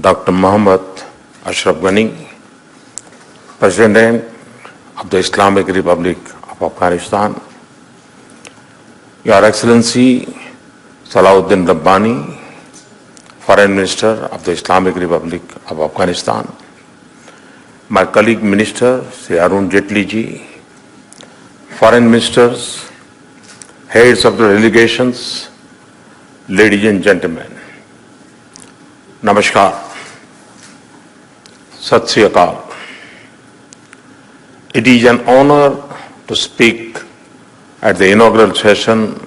Dr. Mohammad Ashraf Ghani, President of the Islamic Republic of Afghanistan, Your Excellency Salahuddin Rabbani, Foreign Minister of the Islamic Republic of Afghanistan, my colleague Minister Sri Arun Jaitley ji, Foreign Ministers, heads of the delegations, ladies and gentlemen, Namaskar, Sat Sri Akal. It is an honor to speak at the inaugural session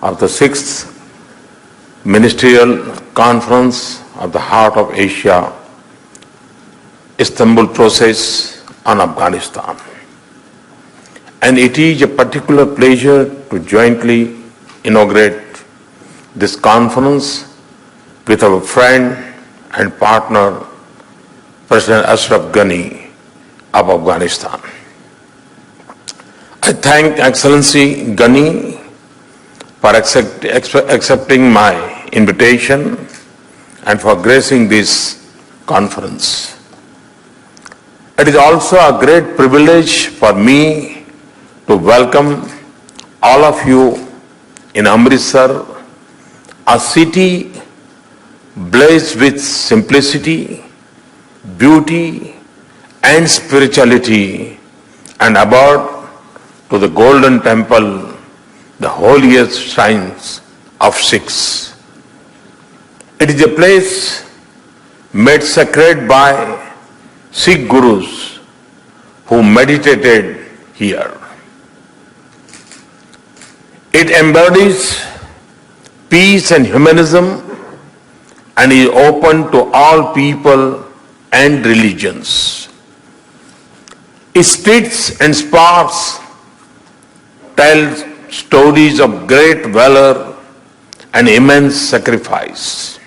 of the 6th Ministerial Conference of the Heart of Asia, Istanbul process on Afghanistan. And it is a particular pleasure to jointly inaugurate this conference with our friend and partner, President Ashraf Ghani of Afghanistan. I thank Excellency Ghani for accepting my invitation and for gracing this conference. It is also a great privilege for me to welcome all of you in Amritsar, a city blessed with simplicity, beauty and spirituality, and about to the Golden Temple, the holiest shrines of Sikhs. It is a place made sacred by Sikh Gurus who meditated here. It embodies peace and humanism and is open to all people and religions. Its streets and sparks tell stories of great valor and immense sacrifice.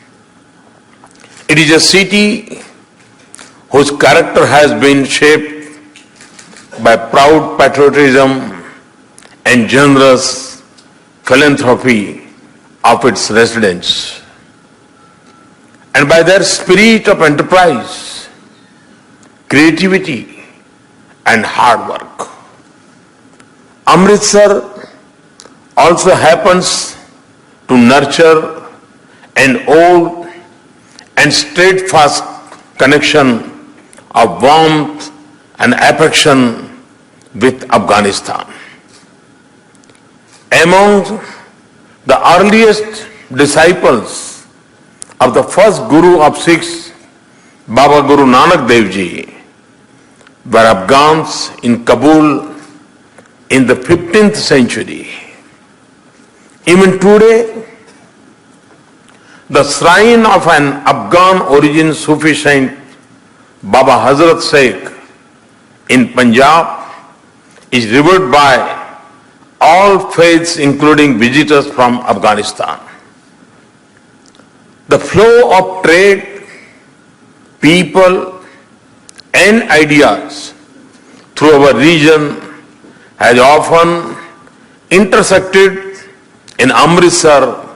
It is a city whose character has been shaped by proud patriotism and generous philanthropy of its residents, and by their spirit of enterprise, creativity, and hard work. Amritsar also happens to nurture an old and steadfast connection of warmth and affection with Afghanistan. Among the earliest disciples of the first Guru of Sikhs, Baba Guru Nanak Dev Ji, were Afghans in Kabul in the 15th century. Even today, the shrine of an Afghan origin Sufi saint, Baba Hazrat Sheikh in Punjab, is revered by all faiths including visitors from Afghanistan. The flow of trade, people and ideas through our region has often intersected in Amritsar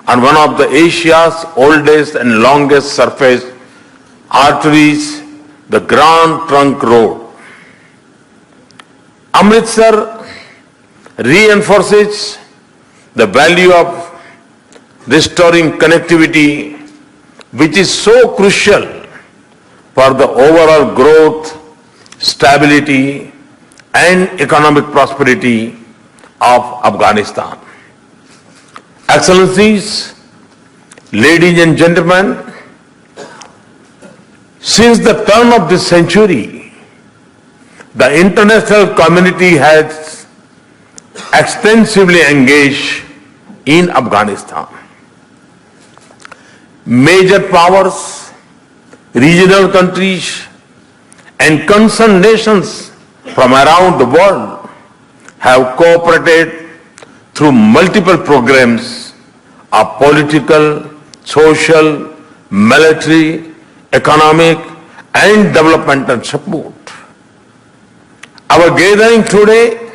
on one of the Asia's oldest and longest surface arteries, the Grand Trunk Road. Amritsar reinforces the value of restoring connectivity, which is so crucial for the overall growth, stability, and economic prosperity of Afghanistan. Excellencies, ladies and gentlemen, since the turn of this century, the international community has extensively engaged in Afghanistan. Major powers, regional countries, and concerned nations from around the world have cooperated through multiple programs of political, social, military, economic, and developmental support. Our gathering today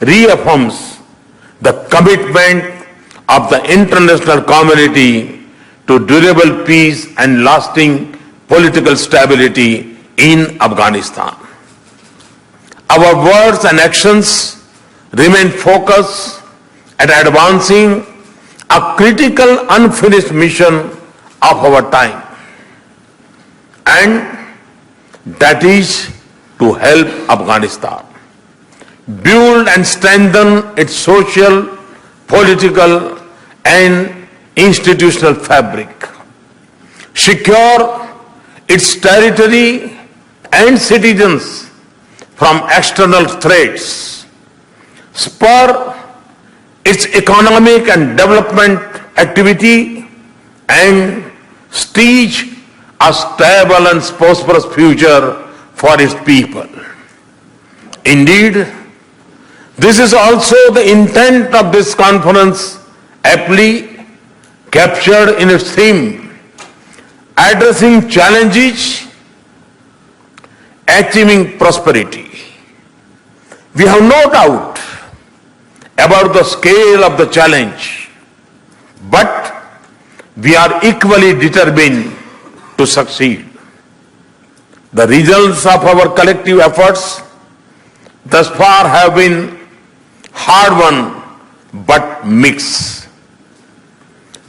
reaffirms the commitment of the international community to durable peace and lasting political stability in Afghanistan. Our words and actions remain focused at advancing a critical unfinished mission of our time, and that is to help Afghanistan build and strengthen its social, political and institutional fabric, secure its territory and citizens from external threats, spur its economic and development activity, and stage a stable and prosperous future for its people. Indeed, this is also the intent of this conference, aptly captured in its theme, addressing challenges, achieving prosperity. We have no doubt about the scale of the challenge, but we are equally determined to succeed. The results of our collective efforts thus far have been hard-won but mixed.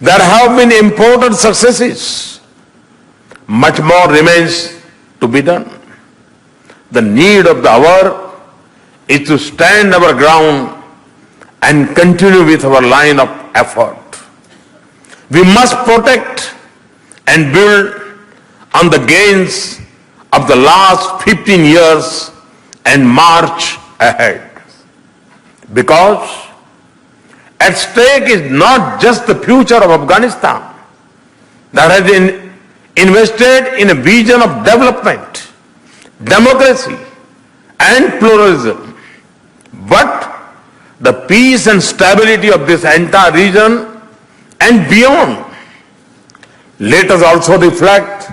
There have been important successes. Much more remains to be done. The need of the hour is to stand our ground and continue with our line of effort. We must protect and build on the gains of the last 15 years and march ahead. Because at stake is not just the future of Afghanistan that has been invested in a vision of development, democracy and pluralism, but the peace and stability of this entire region and beyond. Let us also reflect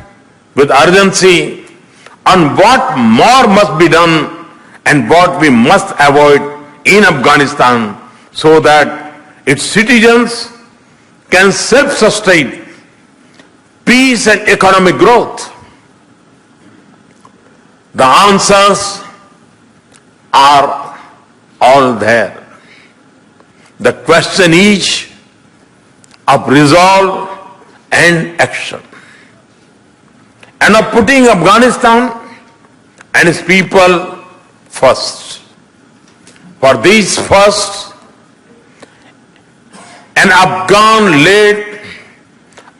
with urgency on what more must be done and what we must avoid in Afghanistan so that its citizens can self-sustain peace and economic growth. The answers are all there. The question is of resolve and action, and of putting Afghanistan and its people first. For this first, an Afghan-led,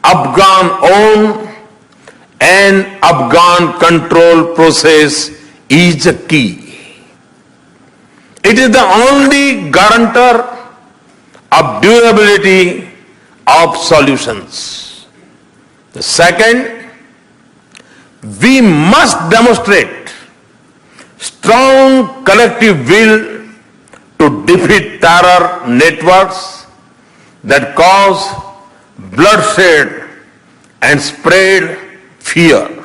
Afghan-owned and Afghan-controlled process is the key. It is the only guarantor of durability of solutions. The second, we must demonstrate strong collective will to defeat terror networks that cause bloodshed and spread fear.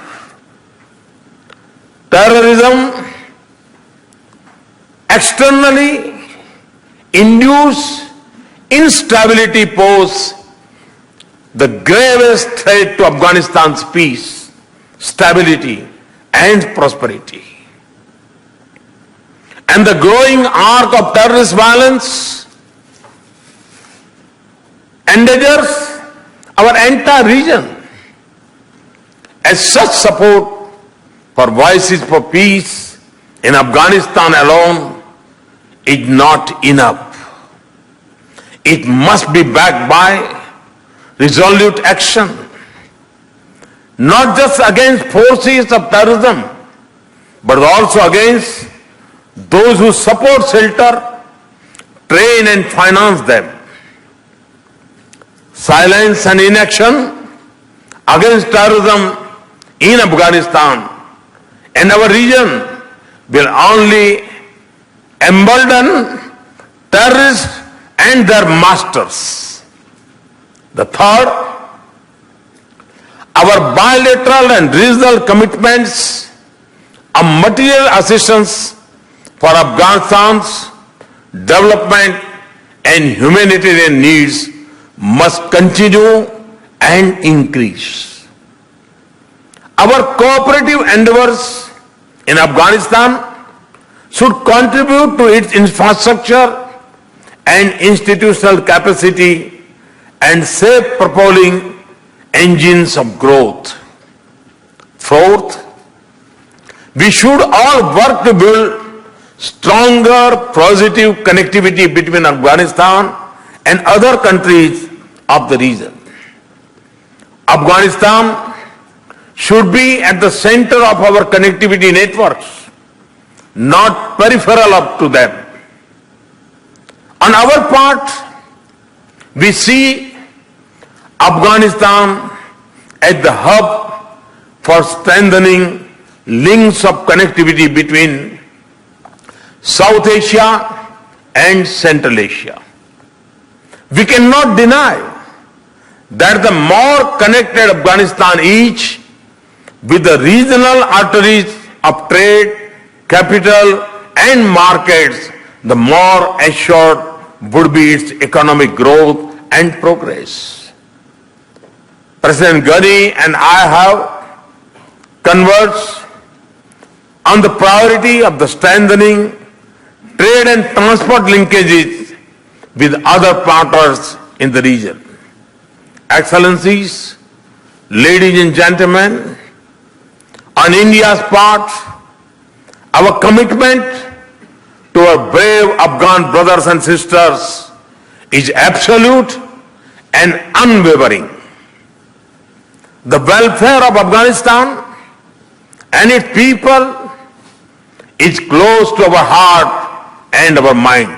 Terrorism externally induce instability pose the gravest threat to Afghanistan's peace, stability and prosperity. And the growing arc of terrorist violence endangers our entire region. As such, support for Voices for Peace in Afghanistan alone is not enough. It must be backed by resolute action, not just against forces of terrorism, but also against those who support, shelter, train and finance them. Silence and inaction against terrorism in Afghanistan and our region will only embolden terrorists and their masters. The third, our bilateral and regional commitments of material assistance for Afghanistan's development and humanitarian needs must continue and increase. Our cooperative endeavors in Afghanistan should contribute to its infrastructure and institutional capacity and safe propelling engines of growth. Fourth, we should all work to build stronger positive connectivity between Afghanistan and other countries of the region. Afghanistan should be at the center of our connectivity networks, not peripheral up to them. On our part, we see Afghanistan as the hub for strengthening links of connectivity between South Asia and Central Asia. We cannot deny that the more connected Afghanistan is with the regional arteries of trade, capital and markets, the more assured would be its economic growth and progress. President Ghani and I have conversed on the priority of the strengthening trade and transport linkages with other partners in the region. Excellencies, ladies and gentlemen, on India's part, our commitment to our brave Afghan brothers and sisters is absolute and unwavering. The welfare of Afghanistan and its people is close to our heart and our minds.